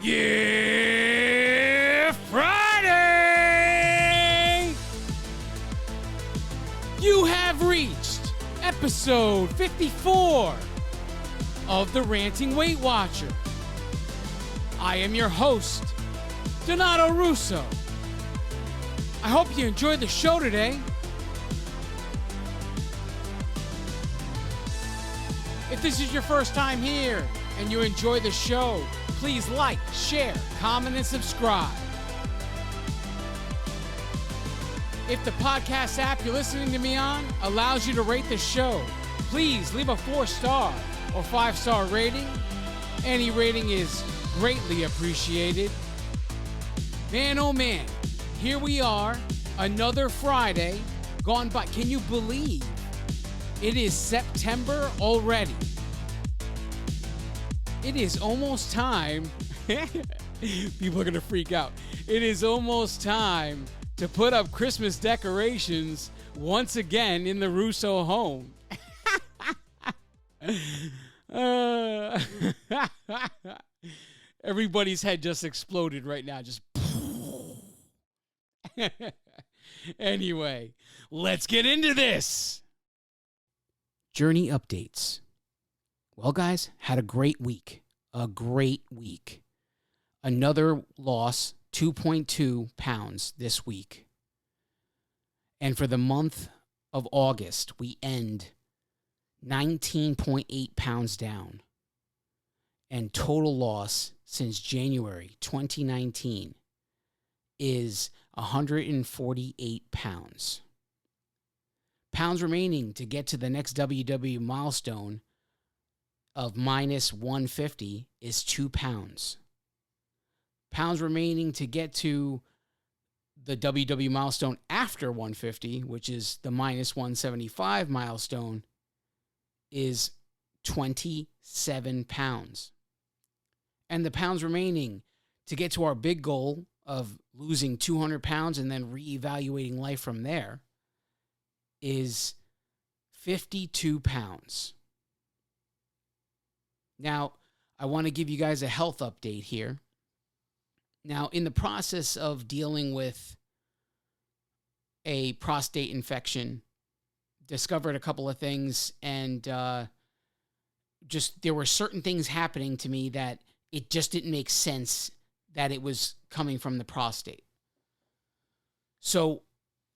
Yeah, Friday! You have reached episode 54 of the Ranting Weight Watcher. I am your host, Donato Russo. I hope you enjoyed the show today. If this is your first time here and you enjoy the show, please like, share, comment, and subscribe. If the podcast app you're listening to me on allows you to rate the show, please leave a 4-star or 5-star rating. Any rating is greatly appreciated. Man, oh man, here we are, another Friday gone by. Can you believe it is September already? It is almost time. People are going to freak out. It is almost time to put up Christmas decorations once again in the Russo home. Everybody's head just exploded right now. Just anyway, let's get into this. Journey updates. Well, guys, had a great week. Another loss, 2.2 pounds this week. And for the month of August, we end 19.8 pounds down. And total loss since January 2019 is 148 pounds. Pounds remaining to get to the next WW milestone of minus 150 is 2 pounds. Pounds remaining to get to the WW milestone after 150, which is the minus 175 milestone, is 27 pounds. And the pounds remaining to get to our big goal of losing 200 pounds and then reevaluating life from there is 52 pounds. Now, I want to give you guys a health update here. Now, in the process of dealing with a prostate infection, discovered a couple of things, and just there were certain things happening to me that it just didn't make sense that it was coming from the prostate. So,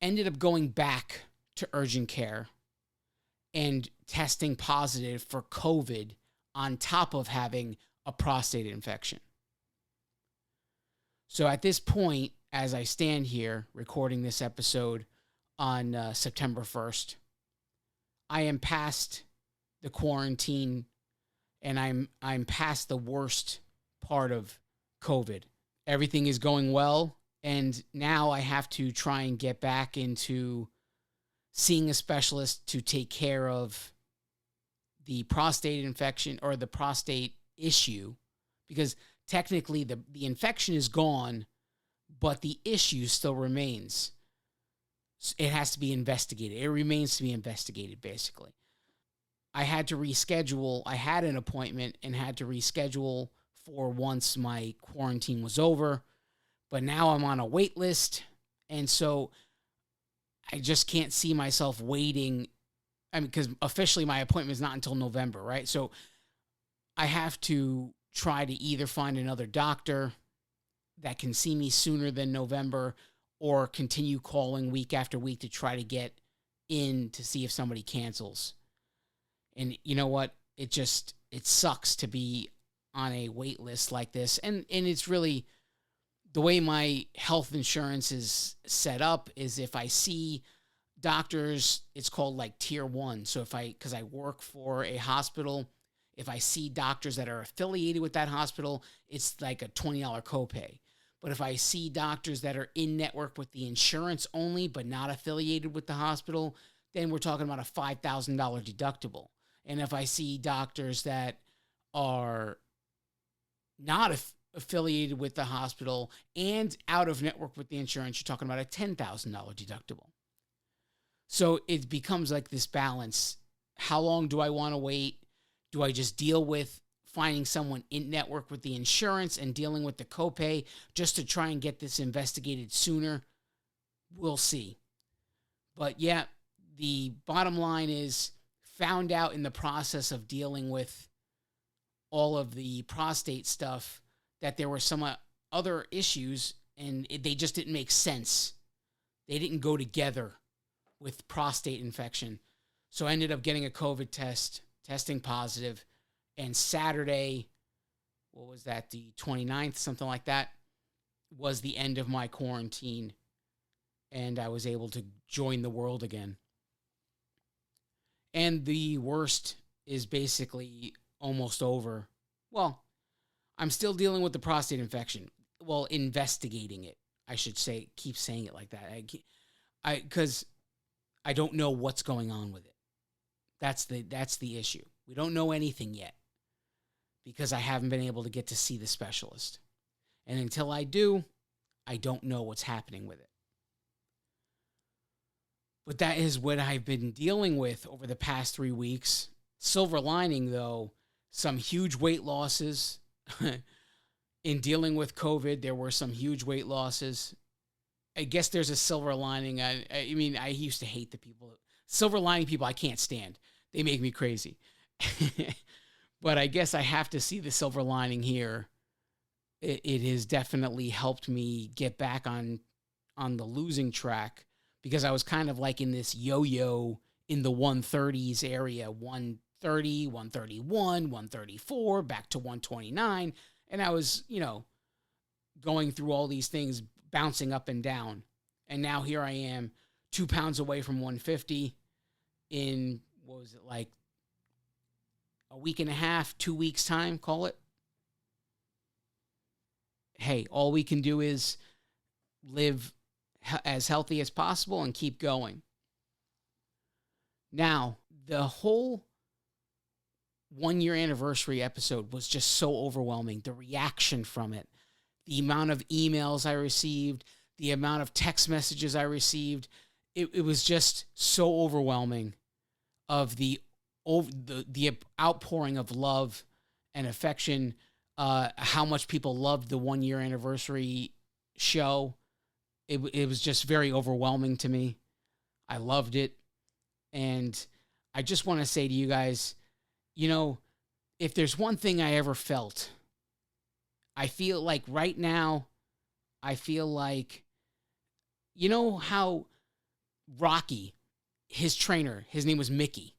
ended up going back to urgent care and testing positive for COVID on top of having a prostate infection. So at this point, as I stand here recording this episode on September 1st, I am past the quarantine and I'm past the worst part of COVID. Everything is going well, and now I have to try and get back into seeing a specialist to take care of the prostate infection or the prostate issue, because technically the infection is gone, but the issue still remains. It has to be investigated. It remains to be investigated, basically. I had to reschedule. I had an appointment and had to reschedule for once my quarantine was over, but now I'm on a wait list, and so I just can't see myself waiting. I mean, because officially my appointment is not until November, right? So I have to try to either find another doctor that can see me sooner than November, or continue calling week after week to try to get in to see if somebody cancels. And you know what? It sucks to be on a wait list like this. And it's really the way my health insurance is set up is if I see doctors, it's called like tier 1. So because I work for a hospital, if I see doctors that are affiliated with that hospital, it's like a $20 copay. But if I see doctors that are in network with the insurance only, but not affiliated with the hospital, then we're talking about a $5,000 deductible. And if I see doctors that are not affiliated with the hospital and out of network with the insurance, you're talking about a $10,000 deductible. So it becomes like this balance. How long do I want to wait? Do I just deal with finding someone in network with the insurance and dealing with the copay just to try and get this investigated sooner. We'll see. But yeah, the bottom line is, found out in the process of dealing with all of the prostate stuff that there were some other issues, and they just didn't make sense. They didn't go together with prostate infection. So I ended up getting a COVID test, testing positive, and Saturday, what was that, the 29th, something like that, was the end of my quarantine, and I was able to join the world again. And the worst is basically almost over. Well, I'm still dealing with the prostate infection. Well, investigating it, I should say. Keep saying it like that. Because I don't know what's going on with it. That's the issue. We don't know anything yet because I haven't been able to get to see the specialist. And until I do, I don't know what's happening with it. But that is what I've been dealing with over the past 3 weeks. Silver lining, though, some huge weight losses. In dealing with COVID, there were some huge weight losses. I guess there's a silver lining. I mean, I used to hate the people. Silver lining people I can't stand. They make me crazy. But I guess I have to see the silver lining here. It has definitely helped me get back on the losing track, because I was kind of like in this yo-yo in the 130s area, 130, 131, 134, back to 129. And I was, going through all these things, bouncing up and down. And now here I am, 2 pounds away from 150 in, what was it, like a week and a half, 2 weeks time, call it. Hey, all we can do is live as healthy as possible and keep going. Now, the whole 1 year anniversary episode was just so overwhelming. The reaction from it, the amount of emails I received, the amount of text messages I received, it was just so overwhelming of the outpouring of love and affection, how much people loved the 1 year anniversary show. It was just very overwhelming to me. I loved it. And I just want to say to you guys, if there's one thing I ever felt, I feel like right now, how Rocky, his trainer, his name was Mickey.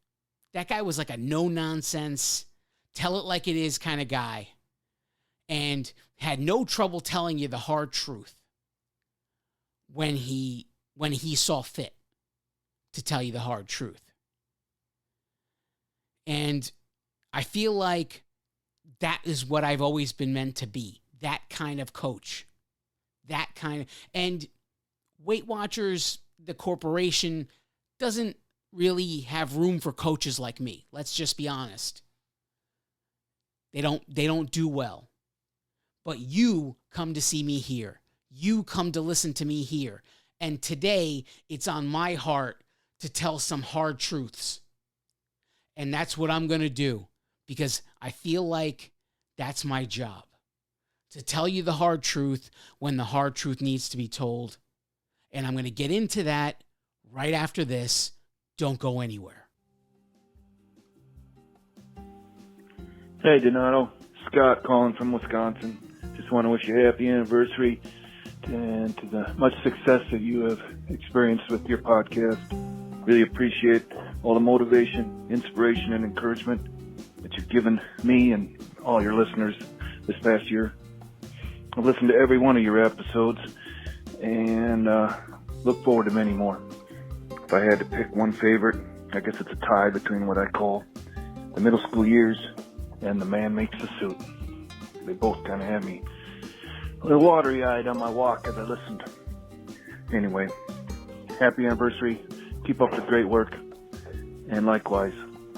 That guy was like a no-nonsense, tell it like it is kind of guy, and had no trouble telling you the hard truth when he saw fit to tell you the hard truth. And I feel like that is what I've always been meant to be, that kind of coach. And Weight Watchers, the corporation, doesn't really have room for coaches like me. Let's just be honest. They don't do well. But you come to see me here. You come to listen to me here. And today, it's on my heart to tell some hard truths. And that's what I'm going to do, because I feel like that's my job, to tell you the hard truth when the hard truth needs to be told. And I'm going to get into that right after this. Don't go anywhere. Hey, Donato. Scott calling from Wisconsin. Just want to wish you a happy anniversary and to the much success that you have experienced with your podcast. Really appreciate all the motivation, inspiration, and encouragement that you've given me and all your listeners this past year. I've listened to every one of your episodes and look forward to many more. If I had to pick one favorite, I guess it's a tie between what I call the middle school years and The Man Makes the Suit. They both kind of had me a little watery-eyed on my walk as I listened. Anyway, happy anniversary. Keep up the great work. And likewise,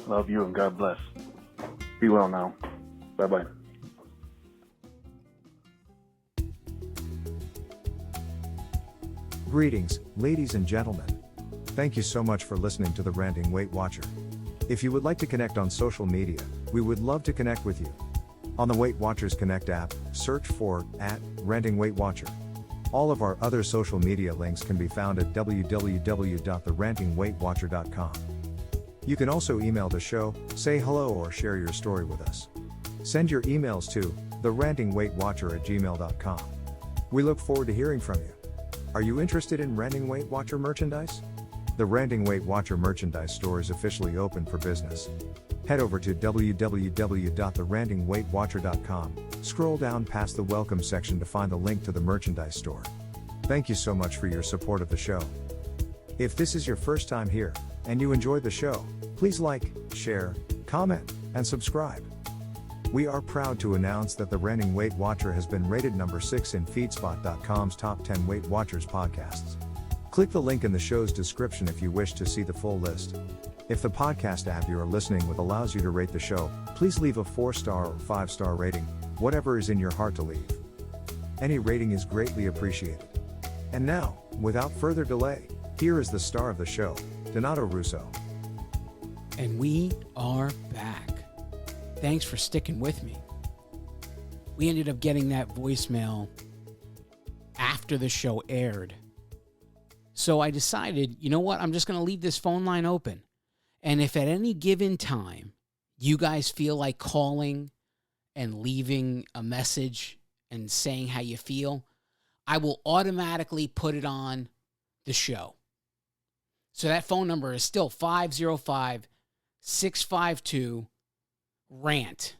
love you and God bless. Be well now. Bye-bye. Greetings, ladies and gentlemen. Thank you so much for listening to the Ranting Weight Watcher. If you would like to connect on social media, we would love to connect with you. On the Weight Watchers Connect app, search for @Ranting Weight Watcher. All of our other social media links can be found at www.therantingweightwatcher.com. You can also email the show, say hello, or share your story with us. Send your emails to therantingweightwatcher@gmail.com. We look forward to hearing from you. Are you interested in Ranting Weight Watcher merchandise? The Ranting Weight Watcher merchandise store is officially open for business. Head over to www.therantingweightwatcher.com, scroll down past the welcome section to find the link to the merchandise store. Thank you so much for your support of the show. If this is your first time here, and you enjoyed the show, please like, share, comment, and subscribe. We are proud to announce that the Ranting Weight Watcher has been rated number 6 in Feedspot.com's top 10 Weight Watchers podcasts. Click the link in the show's description if you wish to see the full list. If the podcast app you are listening with allows you to rate the show, please leave a 4-star or 5-star rating, whatever is in your heart to leave. Any rating is greatly appreciated. And now, without further delay, here is the star of the show, Donato Russo. And we are back. Thanks for sticking with me. We ended up getting that voicemail after the show aired. So I decided, you know what? I'm just going to leave this phone line open. And if at any given time you guys feel like calling and leaving a message and saying how you feel, I will automatically put it on the show. So that phone number is still 505-652-RANT.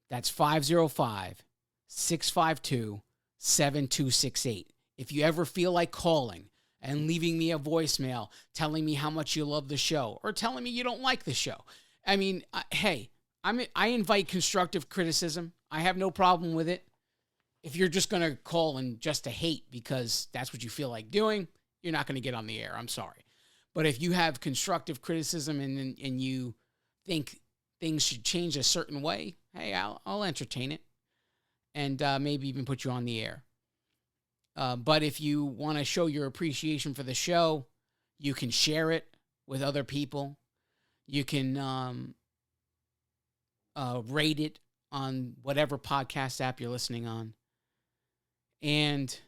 That's 505-652-7268. If you ever feel like calling and leaving me a voicemail telling me how much you love the show or telling me you don't like the show, I mean, hey, I invite constructive criticism. I have no problem with it. If you're just going to call and just to hate because that's what you feel like doing, you're not going to get on the air. I'm sorry. But if you have constructive criticism and you think things should change a certain way, hey, I'll entertain it and maybe even put you on the air. But if you want to show your appreciation for the show, you can share it with other people. You can rate it on whatever podcast app you're listening on. And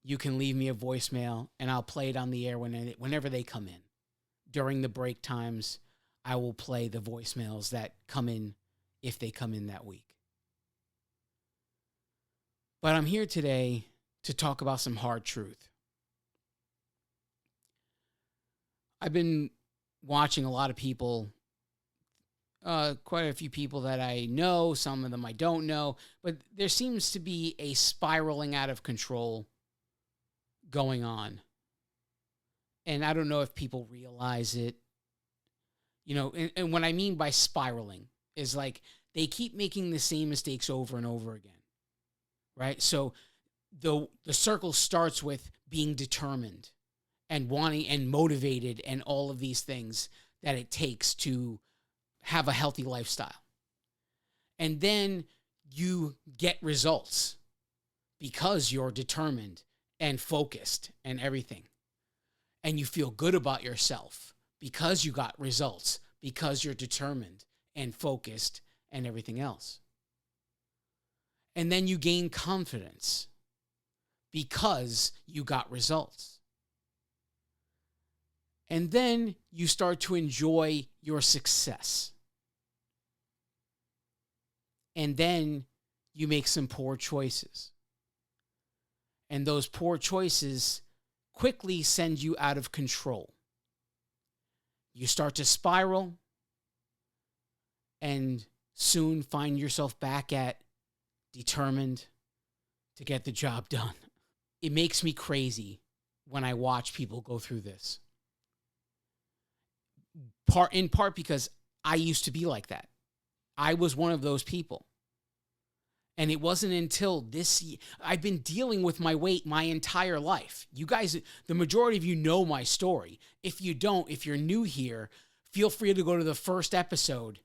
you can leave me a voicemail, and I'll play it on the air whenever they come in. During the break times, I will play the voicemails that come in if they come in that week. But I'm here today to talk about some hard truth. I've been watching a lot of people, quite a few people that I know, some of them I don't know, but there seems to be a spiraling out of control going on. And I don't know if people realize it. You know, and what I mean by spiraling is like they keep making the same mistakes over and over again, right? So the circle starts with being determined and wanting and motivated and all of these things that it takes to have a healthy lifestyle. And then you get results because you're determined and focused and everything. And you feel good about yourself because you got results, because you're determined and focused and everything else. And then you gain confidence because you got results. And then you start to enjoy your success. And then you make some poor choices. And those poor choices quickly send you out of control. You start to spiral and soon find yourself back at determined to get the job done. It makes me crazy when I watch people go through this. In part because I used to be like that. I was one of those people. And it wasn't until this year, I've been dealing with my weight my entire life. You guys, the majority of you know my story. If you don't, if you're new here, feel free to go to the first episode.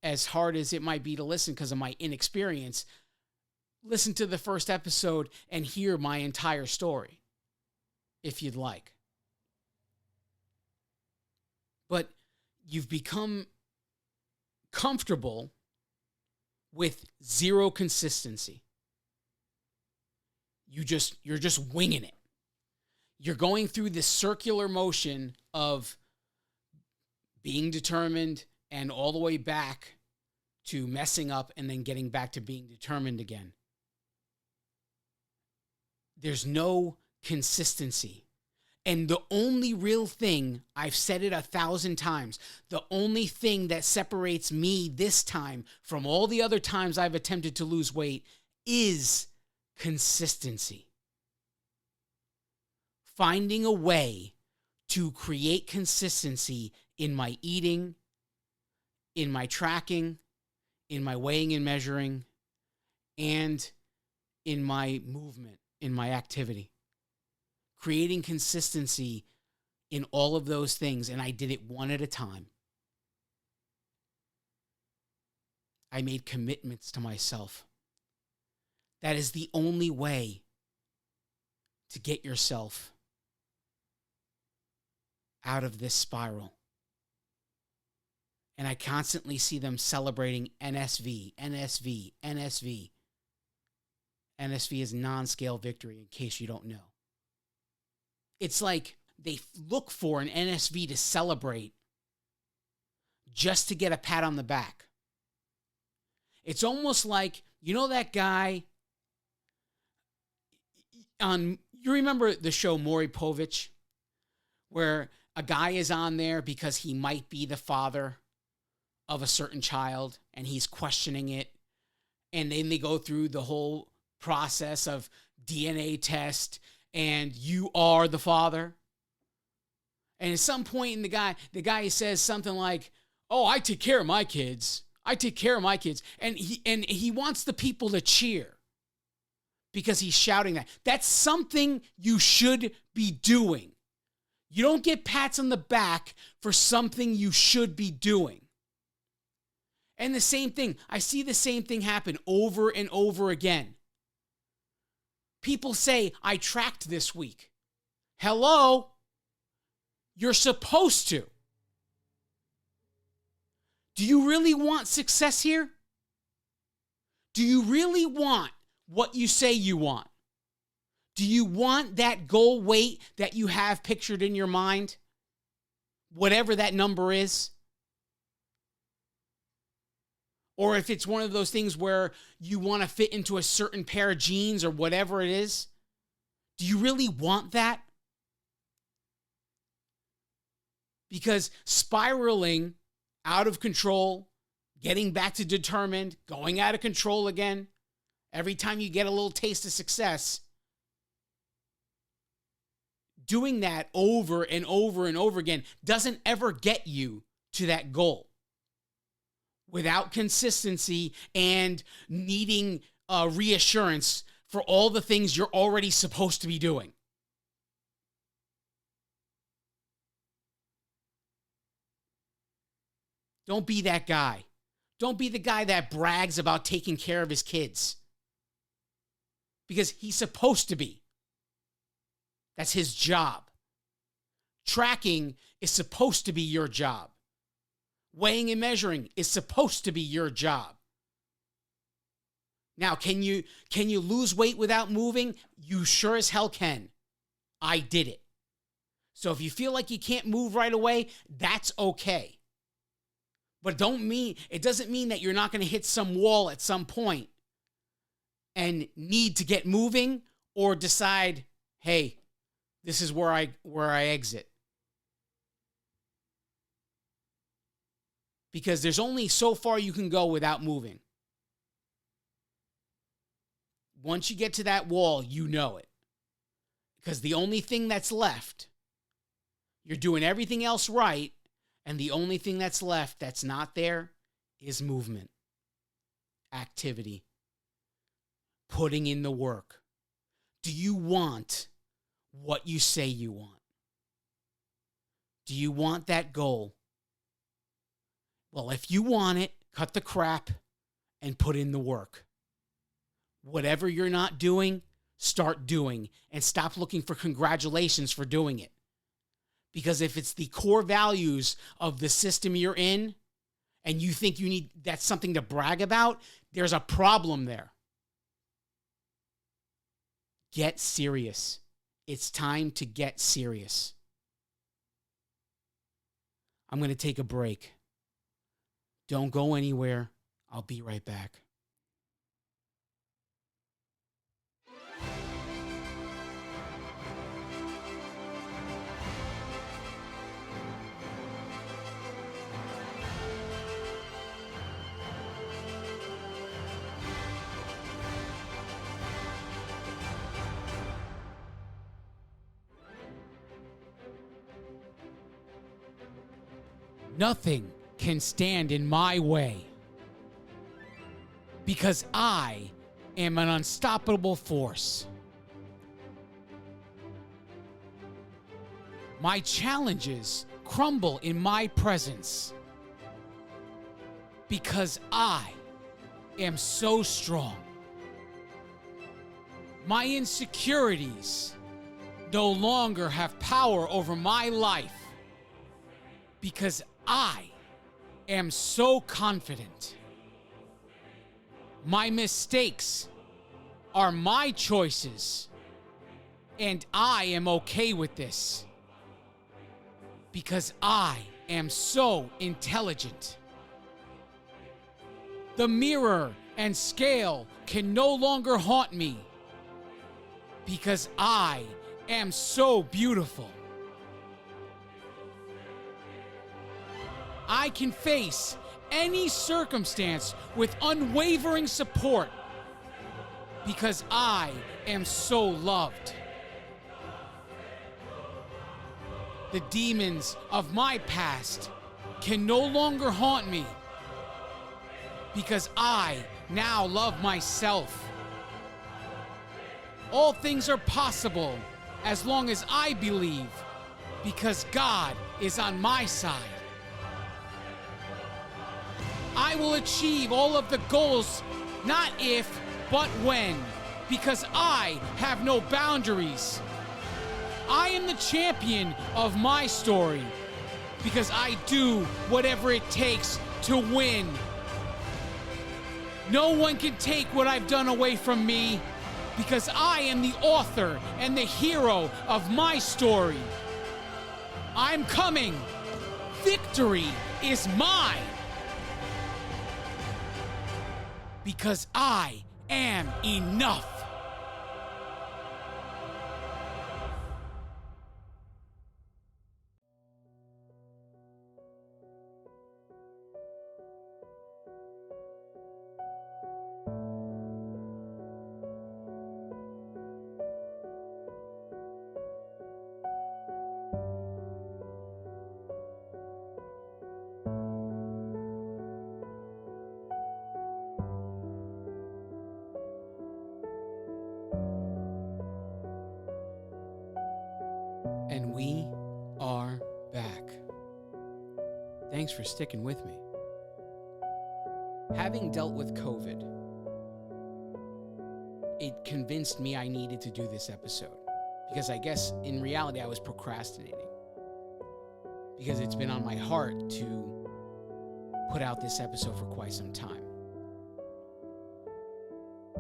As hard as it might be to listen because of my inexperience, listen to the first episode and hear my entire story, if you'd like. But you've become comfortable with zero consistency. You're just winging it. You're going through this circular motion of being determined and all the way back to messing up and then getting back to being determined again. There's no consistency. And the only real thing, I've said it 1,000 times, the only thing that separates me this time from all the other times I've attempted to lose weight is consistency. Finding a way to create consistency in my eating, in my tracking, in my weighing and measuring, and in my movement, in my activity. Creating consistency in all of those things, and I did it one at a time. I made commitments to myself. That is the only way to get yourself out of this spiral. And I constantly see them celebrating NSV, NSV, NSV. NSV is non-scale victory, in case you don't know. It's like they look for an NSV to celebrate just to get a pat on the back. It's almost like, you know that guy on, you remember the show Maury Povich, where a guy is on there because he might be the father of a certain child and he's questioning it. And then they go through the whole process of DNA test and you are the father. And at some point in the guy says something like, "Oh, I take care of my kids. I take care of my kids." And he wants the people to cheer because he's shouting that. That's something you should be doing. You don't get pats on the back for something you should be doing. And the same thing, I see the same thing happen over and over again. People say, "I tracked this week." Hello? You're supposed to. Do you really want success here? Do you really want what you say you want? Do you want that goal weight that you have pictured in your mind? Whatever that number is? Or if it's one of those things where you want to fit into a certain pair of jeans or whatever it is, do you really want that? Because spiraling out of control, getting back to determined, going out of control again, every time you get a little taste of success, doing that over and over and over again doesn't ever get you to that goal. Without consistency and needing reassurance for all the things you're already supposed to be doing. Don't be that guy. Don't be the guy that brags about taking care of his kids. Because he's supposed to be. That's his job. Tracking is supposed to be your job. Weighing and measuring is supposed to be your job. Now, can you lose weight without moving? You sure as hell can. I did it. So if you feel like you can't move right away, that's okay. But it doesn't mean that you're not going to hit some wall at some point and need to get moving or decide, hey, this is where I exit. Because there's only so far you can go without moving. Once you get to that wall, you know it. Because the only thing that's left, you're doing everything else right, and the only thing that's left that's not there is movement, activity, putting in the work. Do you want what you say you want? Do you want that goal? Well, if you want it, cut the crap and put in the work. Whatever you're not doing, start doing and stop looking for congratulations for doing it. Because if it's the core values of the system you're in and you think that's something to brag about, there's a problem there. Get serious. It's time to get serious. I'm going to take a break. Don't go anywhere. I'll be right back. Nothing can stand in my way because I am an unstoppable force. My challenges crumble in my presence because I am so strong. My insecurities no longer have power over my life because I am so confident. My mistakes are my choices, and I am okay with this because I am so intelligent. The mirror and scale can no longer haunt me because I am so beautiful. I can face any circumstance with unwavering support because I am so loved. The demons of my past can no longer haunt me because I now love myself. All things are possible as long as I believe because God is on my side. I will achieve all of the goals, not if, but when, because I have no boundaries. I am the champion of my story because I do whatever it takes to win. No one can take what I've done away from me because I am the author and the hero of my story. I'm coming. Victory is mine. Because I am enough. And we are back. Thanks for sticking with me. Having dealt with COVID, it convinced me I needed to do this episode because I guess in reality I was procrastinating because it's been on my heart to put out this episode for quite some time.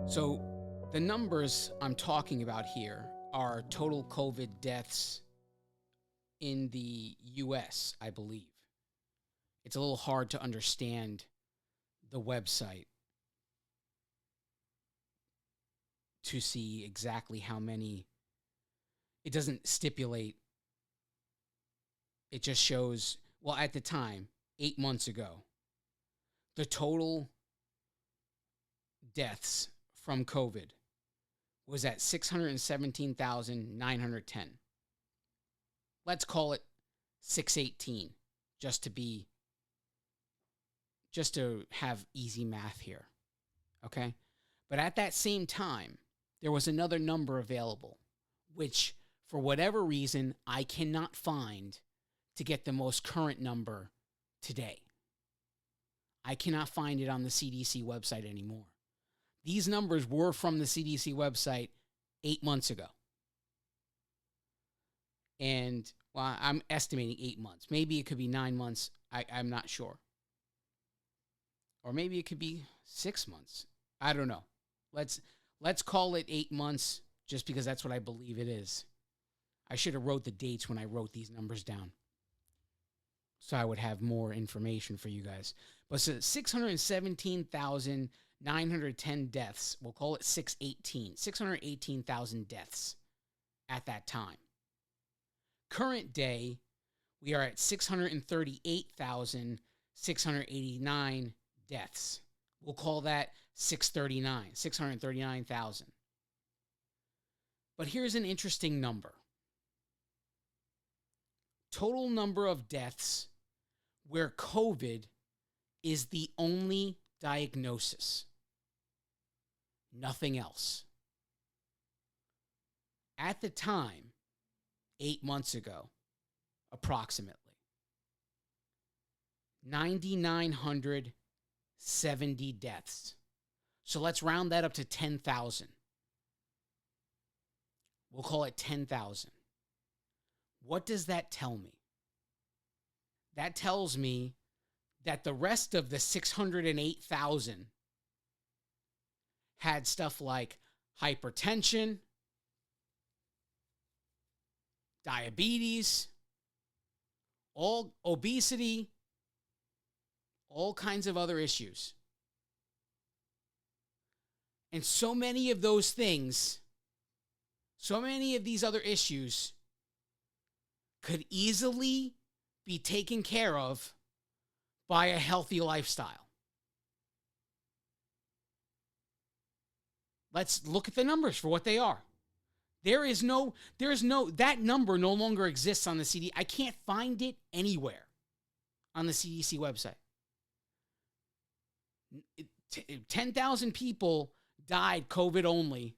So the numbers I'm talking about here are total COVID deaths in the US, I believe. It's a little hard to understand the website to see exactly how many. It doesn't stipulate. It just shows, well, at the time, 8 months ago, the total deaths from COVID was at 617,910. Let's call it 618, just to have easy math here, okay? But at that same time, there was another number available, which, for whatever reason, I cannot find to get the most current number today. I cannot find it on the CDC website anymore. These numbers were from the CDC website 8 months ago. And, well, I'm estimating 8 months. Maybe it could be 9 months. I'm not sure. or maybe it could be 6 months. I don't know. Let's call it 8 months, just because that's what I believe it is. I should have wrote the dates when I wrote these numbers down, so I would have more information for you guys. But so 617,910 deaths. We'll call it 618,000 deaths at that time. Current day, we are at 638,689 deaths. We'll call that 639,000. But here's an interesting number. Total number of deaths where COVID is the only diagnosis. Nothing else. At the time, 8 months ago, approximately, 9,970 deaths. So let's round that up to 10,000. We'll call it 10,000. What does that tell me? That tells me that the rest of the 608,000 had stuff like hypertension, diabetes, all obesity, all kinds of other issues. And so many of those things, so many of these other issues could easily be taken care of by a healthy lifestyle. Let's look at the numbers for what they are. That number no longer exists on the CDC. I can't find it anywhere on the CDC website. 10,000 people died COVID only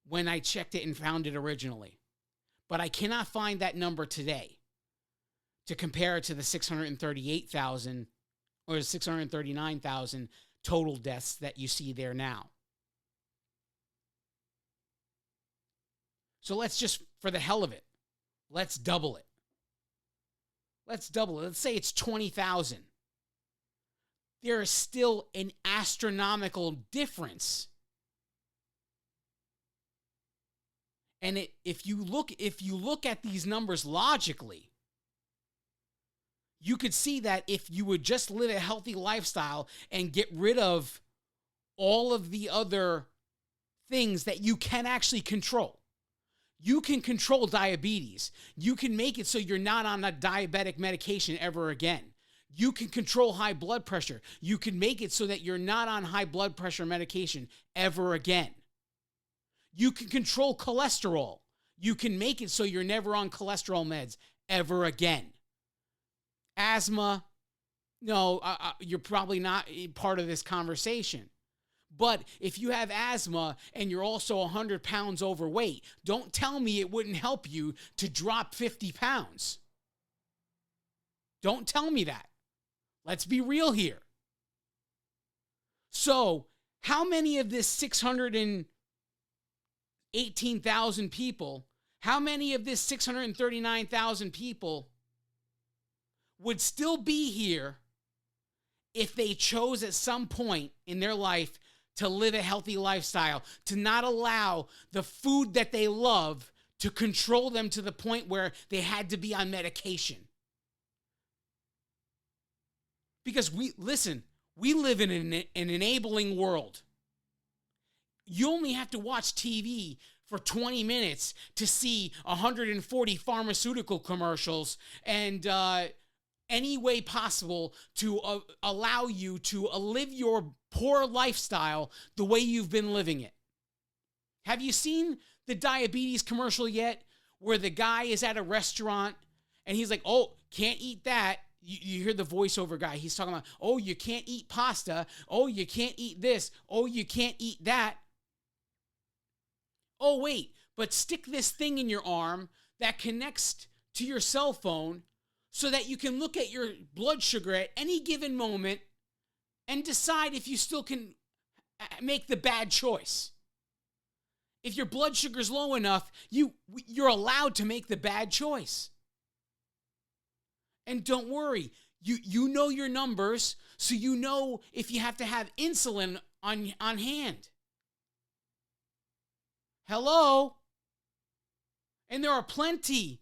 when I checked it and found it originally. But I cannot find that number today to compare it to the 638,000 or 639,000 total deaths that you see there now. So let's just, for the hell of it, let's double it. Let's say it's 20,000. There is still an astronomical difference. And if you look at these numbers logically, you could see that if you would just live a healthy lifestyle and get rid of all of the other things that you can actually control. You can control diabetes. You can make it so you're not on a diabetic medication ever again. You can control high blood pressure. You can make it so that you're not on high blood pressure medication ever again. You can control cholesterol. You can make it so you're never on cholesterol meds ever again. Asthma, no, you're probably not part of this conversation. But if you have asthma and you're also 100 pounds overweight, don't tell me it wouldn't help you to drop 50 pounds. Don't tell me that. Let's be real here. So, how many of this 618,000 people, how many of this 639,000 people would still be here if they chose at some point in their life to live a healthy lifestyle, to not allow the food that they love to control them to the point where they had to be on medication? Because we live in an enabling world. You only have to watch TV for 20 minutes to see 140 pharmaceutical commercials and any way possible to allow you to live your poor lifestyle the way you've been living it. Have you seen the diabetes commercial yet, where the guy is at a restaurant and he's like, oh, can't eat that. You hear the voiceover guy. He's talking about, oh, you can't eat pasta. Oh, you can't eat this. Oh, you can't eat that. Oh, wait, but stick this thing in your arm that connects to your cell phone so that you can look at your blood sugar at any given moment and decide if you still can make the bad choice. If your blood sugar's low enough, you're allowed to make the bad choice. And don't worry, You know your numbers, so you know if you have to have insulin on hand. Hello? And there are plenty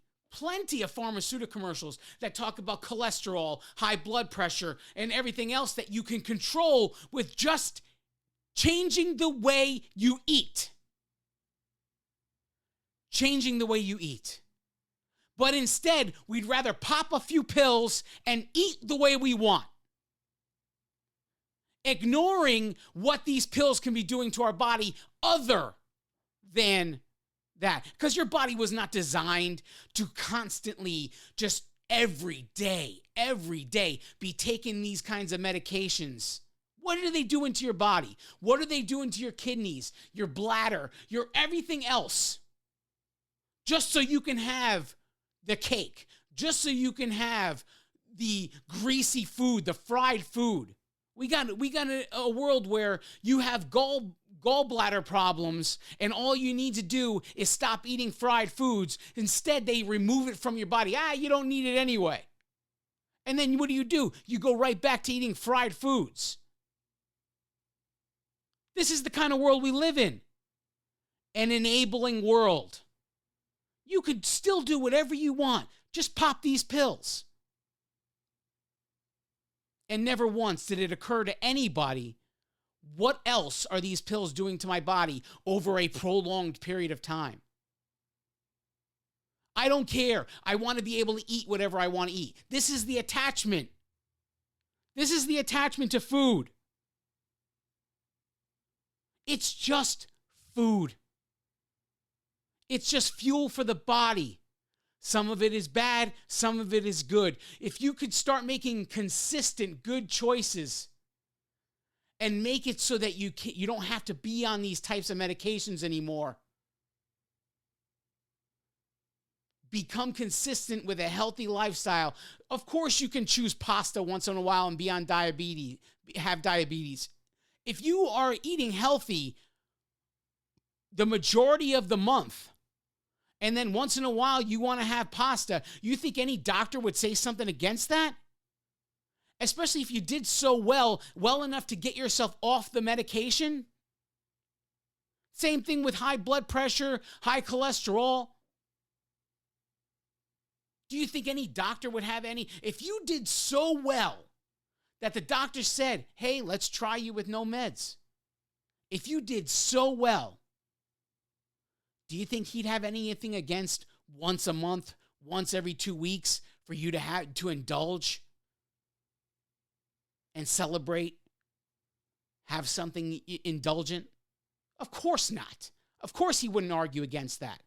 of pharmaceutical commercials that talk about cholesterol, high blood pressure, and everything else that you can control with just changing the way you eat. Changing the way you eat. But instead, we'd rather pop a few pills and eat the way we want. Ignoring what these pills can be doing to our body other than that. Because your body was not designed to constantly, just every day, be taking these kinds of medications. What are they doing to your body? What are they doing to your kidneys, your bladder, your everything else? Just so you can have the cake, just so you can have the greasy food, the fried food. We got a world where you have gallbladder problems, and all you need to do is stop eating fried foods. Instead, they remove it from your body. You don't need it anyway. And then what do? You go right back to eating fried foods. This is the kind of world we live in. An enabling world. You could still do whatever you want. Just pop these pills. And never once did it occur to anybody, what else are these pills doing to my body over a prolonged period of time? I don't care. I want to be able to eat whatever I want to eat. This is the attachment. This is the attachment to food. It's just food. It's just fuel for the body. Some of it is bad, some of it is good. If you could start making consistent good choices and make it so that you don't have to be on these types of medications anymore. Become consistent with a healthy lifestyle. Of course, you can choose pasta once in a while and be on diabetes, have diabetes. If you are eating healthy the majority of the month, and then once in a while you want to have pasta, you think any doctor would say something against that? Especially if you did so well enough to get yourself off the medication? Same thing with high blood pressure, high cholesterol. Do you think any doctor would have any? If you did so well that the doctor said, hey, let's try you with no meds. If you did so well, do you think he'd have anything against once a month, once every 2 weeks for you to indulge and celebrate, have something indulgent? Of course not. Of course he wouldn't argue against that.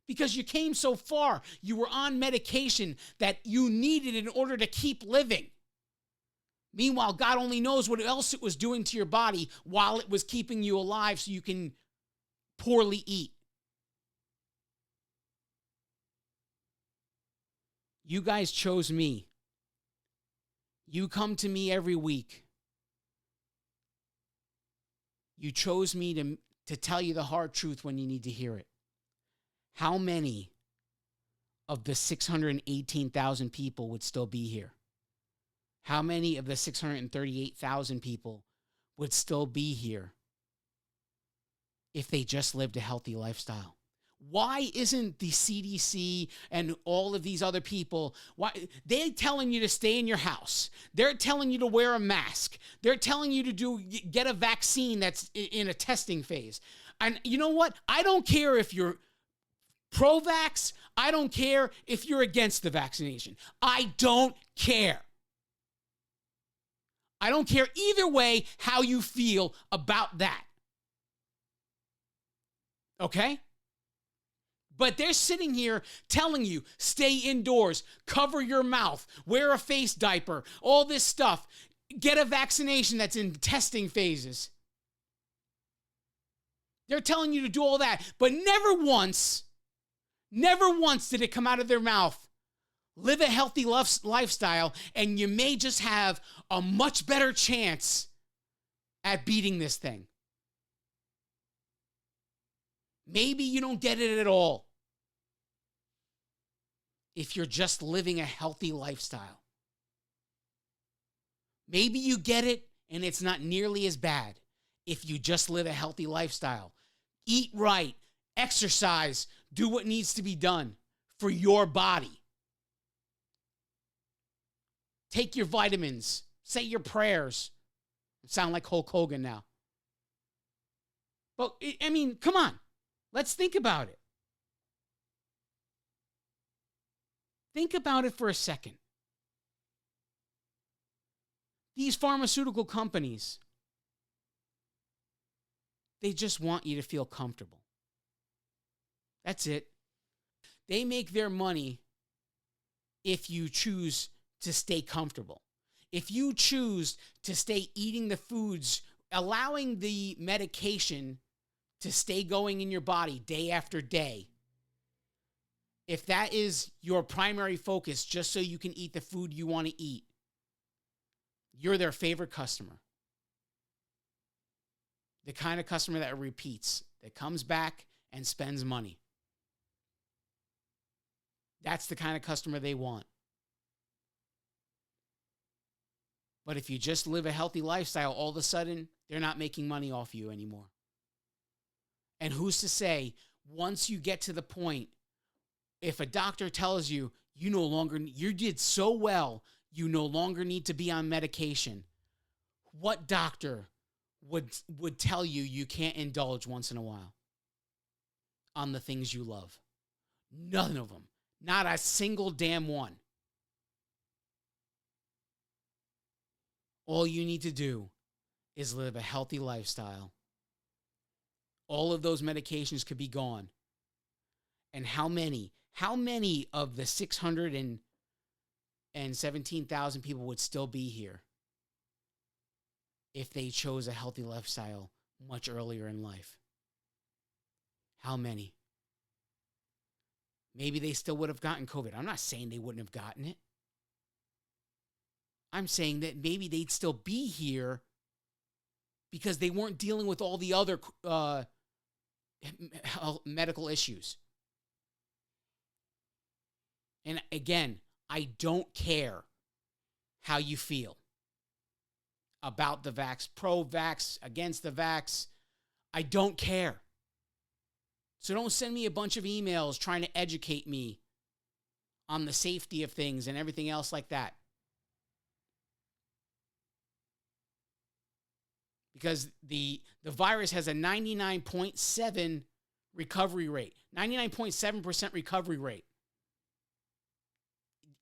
Because you came so far, you were on medication that you needed in order to keep living. Meanwhile, God only knows what else it was doing to your body while it was keeping you alive so you can poorly eat. You guys chose me. You come to me every week. You chose me to tell you the hard truth when you need to hear it. How many of the 618,000 people would still be here? How many of the 638,000 people would still be here if they just lived a healthy lifestyle? Why isn't the CDC and all of these other people, why they're telling you to stay in your house? They're telling you to wear a mask. They're telling you to get a vaccine that's in a testing phase. And you know what? I don't care if you're pro-vax. I don't care if you're against the vaccination. I don't care. I don't care either way how you feel about that. Okay? But they're sitting here telling you, stay indoors, cover your mouth, wear a face diaper, all this stuff. Get a vaccination that's in testing phases. They're telling you to do all that, but never once did it come out of their mouth. Live a healthy lifestyle, and you may just have a much better chance at beating this thing. Maybe you don't get it at all if you're just living a healthy lifestyle. Maybe you get it and it's not nearly as bad if you just live a healthy lifestyle. Eat right, exercise, do what needs to be done for your body. Take your vitamins, say your prayers. Sound like Hulk Hogan now. But, I mean, come on. Let's think about it. Think about it for a second. These pharmaceutical companies, they just want you to feel comfortable. That's it. They make their money if you choose to stay comfortable. If you choose to stay eating the foods, allowing the medication to stay going in your body day after day, if that is your primary focus, just so you can eat the food you want to eat, you're their favorite customer. The kind of customer that repeats, that comes back and spends money. That's the kind of customer they want. But if you just live a healthy lifestyle, all of a sudden, they're not making money off you anymore. And who's to say, once you get to the point, if a doctor tells you, you did so well, you no longer need to be on medication, what doctor would tell you you can't indulge once in a while on the things you love? None of them. Not a single damn one. All you need to do is live a healthy lifestyle. All of those medications could be gone. And how many of the 617,000 people would still be here if they chose a healthy lifestyle much earlier in life? How many? Maybe they still would have gotten COVID. I'm not saying they wouldn't have gotten it. I'm saying that maybe they'd still be here because they weren't dealing with all the other medical issues. And again, I don't care how you feel about the vax, pro-vax, against the vax. I don't care. So don't send me a bunch of emails trying to educate me on the safety of things and everything else like that. Because the virus has a 99.7 recovery rate, 99.7% recovery rate,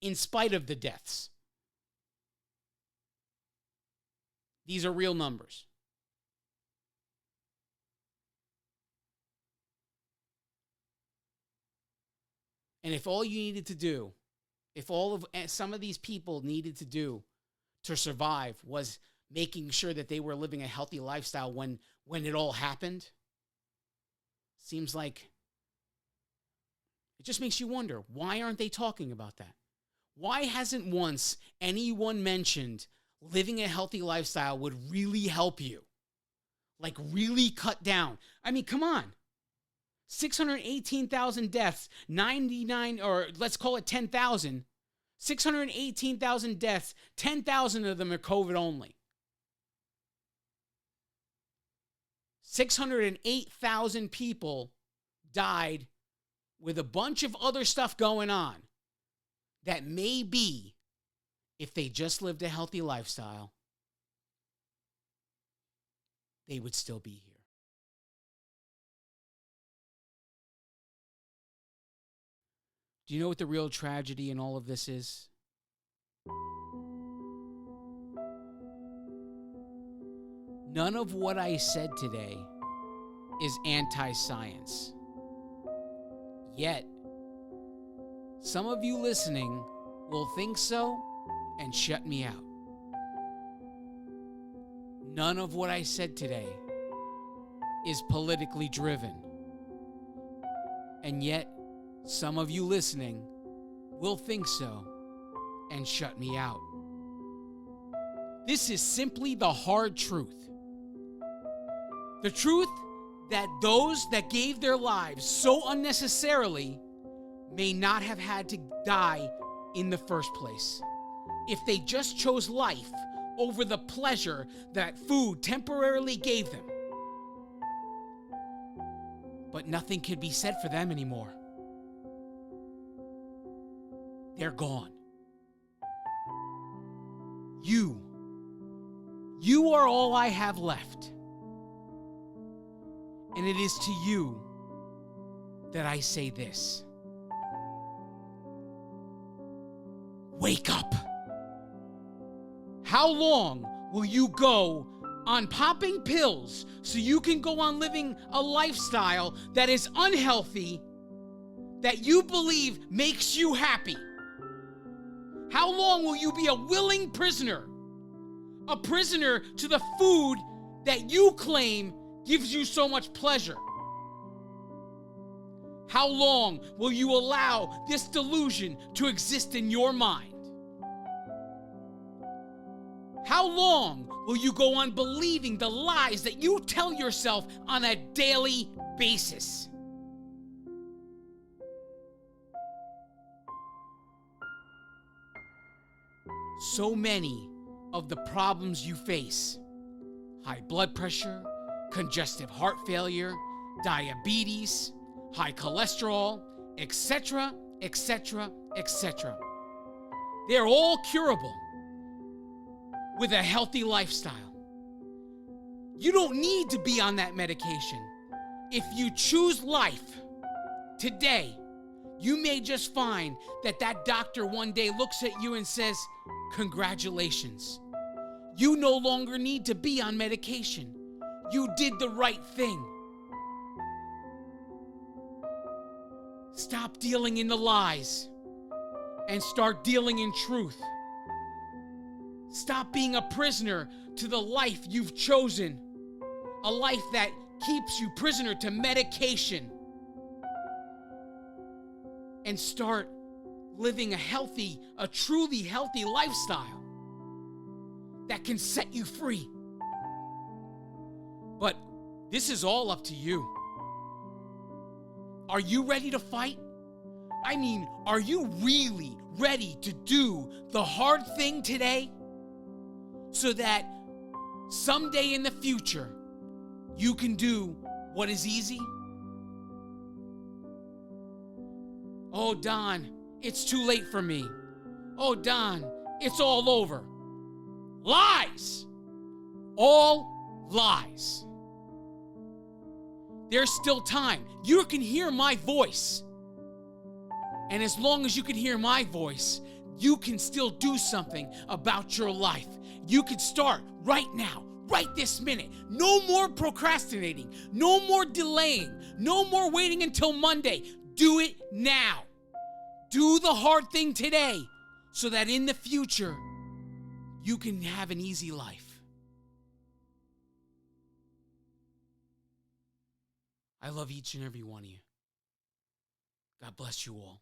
in spite of the deaths. These are real numbers. And if all you needed to do, if some of these people needed to do to survive was making sure that they were living a healthy lifestyle when it all happened, seems like it just makes you wonder, why aren't they talking about that? Why hasn't once anyone mentioned living a healthy lifestyle would really help you? Like really cut down. I mean, come on. 618,000 deaths, 99, or let's call it 10,000. 618,000 deaths, 10,000 of them are COVID only. 608,000 people died with a bunch of other stuff going on that maybe, if they just lived a healthy lifestyle, they would still be here. Do you know what the real tragedy in all of this is? None of what I said today is anti-science. Yet, some of you listening will think so and shut me out. None of what I said today is politically driven. And yet, some of you listening will think so and shut me out. This is simply the hard truth. The truth that those that gave their lives so unnecessarily may not have had to die in the first place. If they just chose life over the pleasure that food temporarily gave them. But nothing could be said for them anymore. They're gone. You are all I have left. And it is to you that I say this. Wake up. How long will you go on popping pills so you can go on living a lifestyle that is unhealthy, that you believe makes you happy? How long will you be a willing prisoner? A prisoner to the food that you claim gives you so much pleasure? How long will you allow this delusion to exist in your mind? How long will you go on believing the lies that you tell yourself on a daily basis? So many of the problems you face, high blood pressure, congestive heart failure, diabetes, high cholesterol, etc., etc., etc. They're all curable with a healthy lifestyle. You don't need to be on that medication. If you choose life today, you may just find that that doctor one day looks at you and says, "Congratulations. You no longer need to be on medication. You did the right thing." Stop dealing in the lies and start dealing in truth. Stop being a prisoner to the life you've chosen, a life that keeps you prisoner to medication, and start living a truly healthy lifestyle that can set you free. But this is all up to you. Are you ready to fight? I mean, are you really ready to do the hard thing today so that someday in the future you can do what is easy? Oh, Don, it's too late for me. Oh, Don, it's all over. Lies! All lies. There's still time. You can hear my voice. And as long as you can hear my voice, you can still do something about your life. You can start right now, right this minute. No more procrastinating. No more delaying. No more waiting until Monday. Do it now. Do the hard thing today so that in the future, you can have an easy life. I love each and every one of you. God bless you all.